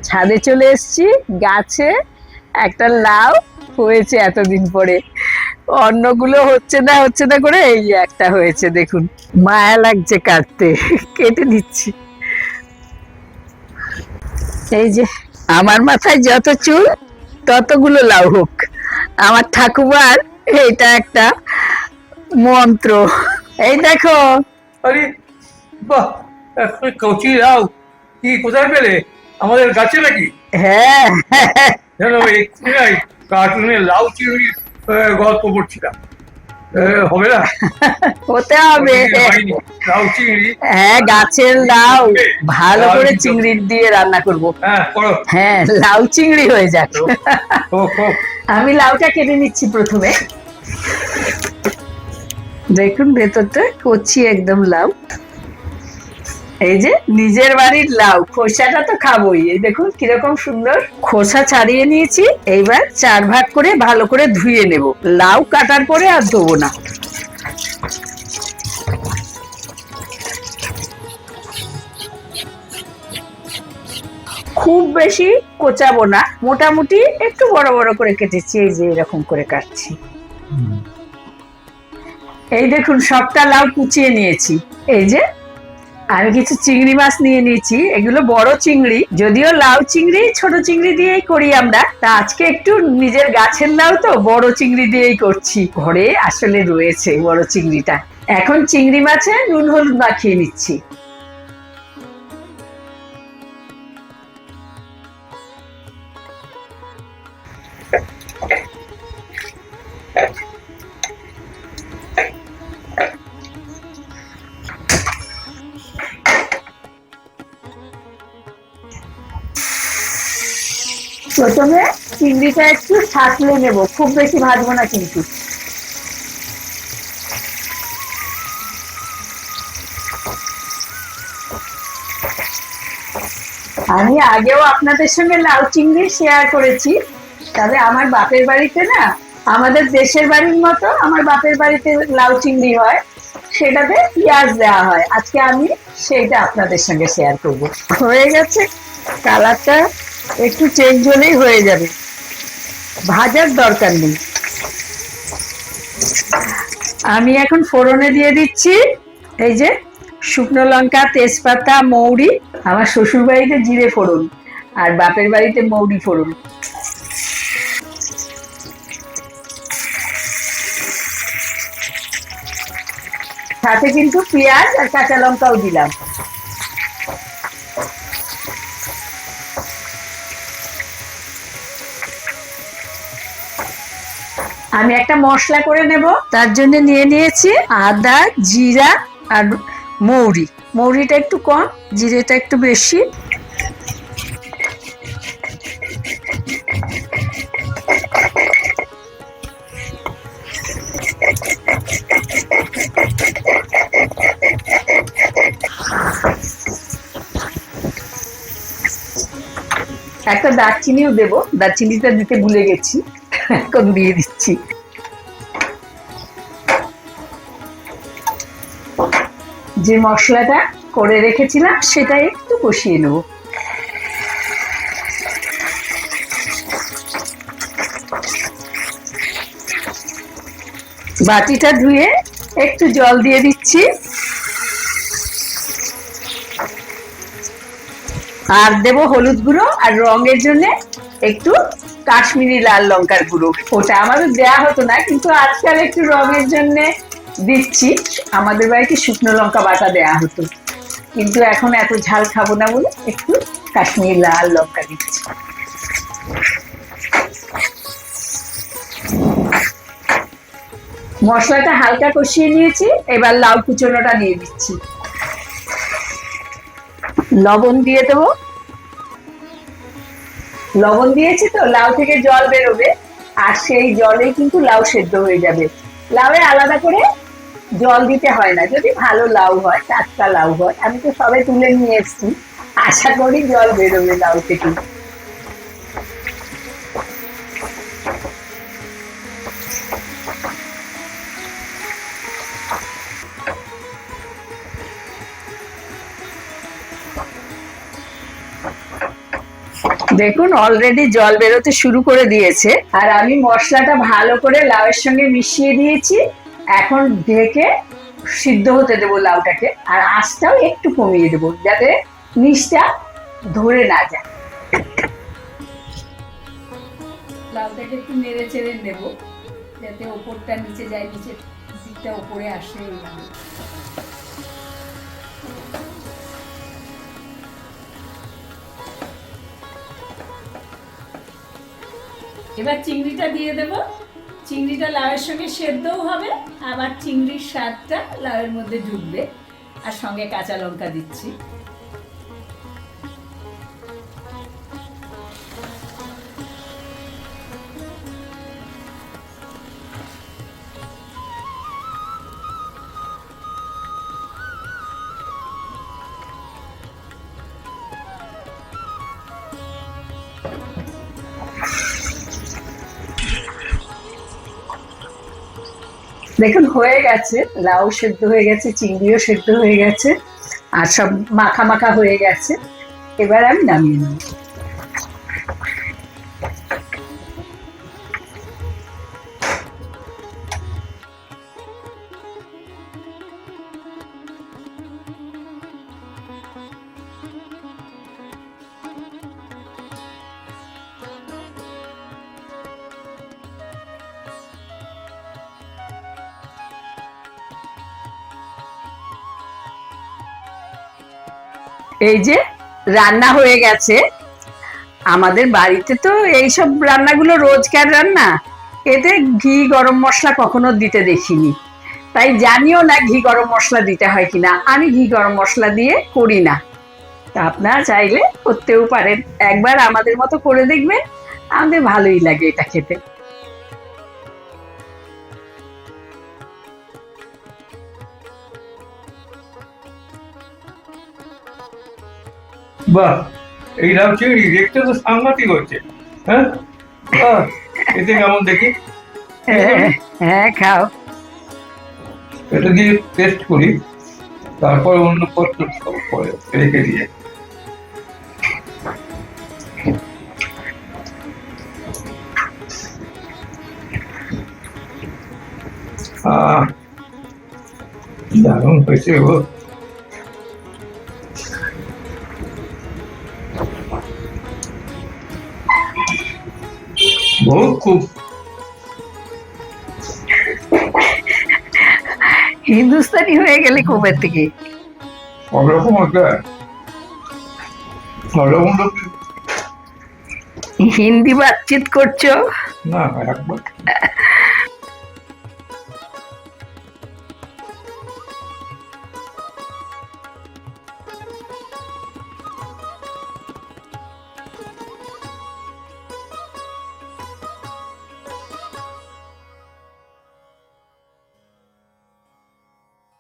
ছাদে চলে এসেছি, গাছে একটা লাউ হয়েছে এতদিন পরে। অন্যগুলো হচ্ছে না করে এই যে একটা হয়েছে, দেখুন। মায়া লাগছে কাটতে, কেটে নিচ্ছি। এই যে, আমার মাথায় যত চুল ততগুলো লাউ হোক। আমার ঠাকুমার এটা একটা মন্ত্র। এই দেখো। আরে বাহ, কচি লাউ কি কোথায় পেলে? আমাদের গাছে নাকি? হ্যাঁ, যেন এক্ষুনি কার্টুনে লাউ চিংড়ি গল্প পড়ছিলাম। হবে না? হতে হবে। কতদিন হয়নি লাউ চিংড়ি। হ্যাঁ, গাছের লাউ ভালো করে চিংড়ি দিয়ে রান্না করব। হ্যাঁ, করো। হ্যাঁ, লাউ চিংড়ি হয়ে যাক। হোক হোক। আমি লাউটা কেটে নিচ্ছি প্রথমে। দেখুন ভেতরটা কচি একদম লাউ। এই যে নিজের বাড়ির লাউ, খোসাটা তো খাবোই। এই দেখুন কিরকম সুন্দর খোসা ছাড়িয়ে নিয়েছি। এইবার 4 ভাগ করে ভালো করে ধুয়ে নেব। লাউ কাটার পরে আর ধোবো না। খুব বেশি কোচাবো না, মোটামুটি একটু বড় বড় করে কেটেছি। এই যে এরকম করে কাটছি। এই দেখুন সবটা লাউ কুচিয়ে নিয়েছি। এই যে আমি কিছু চিংড়ি মাছ নিয়ে নিয়েছি, এগুলো বড় চিংড়ি। যদিও লাউ চিংড়ি ছোট চিংড়ি দিয়েই করি আমরা, তা আজকে একটু নিজের গাছের লাউ তো বড় চিংড়ি দিয়েই করছি। ঘরে আসলে রয়েছে বড় চিংড়িটা। এখন চিংড়ি মাছে নুন হলুদ মাখিয়ে নিচ্ছি। প্রথমে চিংড়িটা একটু ছাঁকলে নেব, খুব বেশি ভাজবো না কিন্তু। আমি আগেও আপনাদের সঙ্গে লাউ চিংড়ি শেয়ার করেছি, তবে আমার বাপের বাড়িতে না, আমাদের দেশের বাড়ির মতো আমার বাপের বাড়িতে লাউ চিংড়ি হয়, সেটাতে পেঁয়াজ দেওয়া হয়। আজকে আমি সেইটা আপনাদের সঙ্গে শেয়ার করব। হয়ে গেছে, কালারটা একটু চেঞ্জ হলেই হয়ে যাবে, ভাজার দরকার নেই। আমি এখন ফোড়নে দিয়ে দিচ্ছি এই যে শুকনো লঙ্কা, তেজপাতা, মৌরি। আমার শ্বশুর বাড়িতে জিরে ফোড়ন আর বাপের বাড়িতে মৌরি ফোড়ন। সাথে কিন্তু পেঁয়াজ আর কাঁচা লঙ্কাও দিলাম। আমি একটা মশলা করে নেব, তার জন্য নিয়ে নিয়েছি আদা, জিরা আর মৌরি। মৌরিটা একটু কম, জিরেটা একটু বেশি। একটা দারচিনিও দেবো, দারচিনিটা দিতে ভুলে গেছি, এখন দিয়ে দিচ্ছি। যে মশলাটা করে রেখেছিলাম সেটা একটু কষিয়ে নেব। বাটিটা ধুয়ে একটু জল দিয়ে দিচ্ছি, আর দেব হলুদ গুঁড়ো, আর রঙের জন্য একটু কাশ্মীরি লাল লঙ্কার গুঁড়ো। ওটা আমাদের দেয়া হতো না, কিন্তু আজকাল একটু রঙের জন্য দিচ্ছি। আমাদের বাড়িতে শুকনো লঙ্কা বাটা দেয়া হতো, কিন্তু এখন এত ঝাল খাবো না বলে একটু কাশ্মীরি লাল লঙ্কা দিচ্ছি। মশলাটা হালকা কষিয়ে নিয়েছি, এবার লাউ কুচোনোটা দিয়ে দিচ্ছি। লবণ দিয়ে দেবো। লবণ দিয়েছি তো লাউ থেকে জল বেরোবে, আর সেই জলে কিন্তু লাউ সেদ্ধ হয়ে যাবে। লাউয়ে আলাদা করে জল দিতে হয় না, যদি ভালো লাউ হয়, টাটকা লাউ হয়। আমি তো সবে তুলে নিয়ে এসেছি, আশা করি জল বেরোবে লাউ থেকে। দেখুন অলরেডি জল বেরোতে শুরু করে দিয়েছে, আর আমি মশলাটা ভালো করে লাউয়ের সঙ্গে মিশিয়ে দিয়েছি। এখন ঢেকে সিদ্ধ হতে দেবো লাউটাকে, আর আঁচটাও একটু কমিয়ে দেবো যাতে নিচটা ধরে না যায়। লাউটাকে একটু নেড়ে চেড়ে নেবো যাতে ওপরটা নিচে যায়, নিচের দিকটা ওপরে আসে এইভাবে। এবার চিংড়িটা দিয়ে দেবো। চিংড়িটা লাউয়ের সঙ্গে সেদ্ধও হবে, আবার চিংড়ির স্বাদটা লাউয়ের মধ্যে ঢুকবে। আর সঙ্গে কাঁচা লঙ্কা দিচ্ছি। দেখুন হয়ে গেছে, লাউ সেদ্ধ হয়ে গেছে, চিংড়িও সেদ্ধ হয়ে গেছে, আর সব মাখা মাখা হয়ে গেছে। এবার আমি নামিয়ে নেব। এই যে রান্না হয়ে গেছে। আমাদের বাড়িতে তো এইসব রান্নাগুলো রোজকার রান্না, এতে ঘি গরম মশলা কখনো দিতে দেখিনি, তাই জানিও না ঘি গরম মশলা দিতে হয় কিনা। আমি ঘি গরম মশলা দিয়ে করি না, তা আপনারা চাইলে করতেও পারেন। একবার আমাদের মতো করে দেখবেন, আমাদের ভালোই লাগে এটা খেতে। বাহ, এই লাউ চিংড়ি দেখতে তো সাংঘাতিক হচ্ছে। হ্যাঁ, বাহ, এতে কেমন দেখি? হ্যাঁ হ্যাঁ, খাও। এটা দিয়ে টেস্ট করি, তারপর অন্য পত্র সব পরে রেখে দিয়ে। দারুণ হয়েছে গো। বহুত খুব হিন্দুস্তানি হয়ে গেলে কবে থেকে? সব রকম হতে হয়, সব রকম হিন্দি বাতচিত করছো? না একবার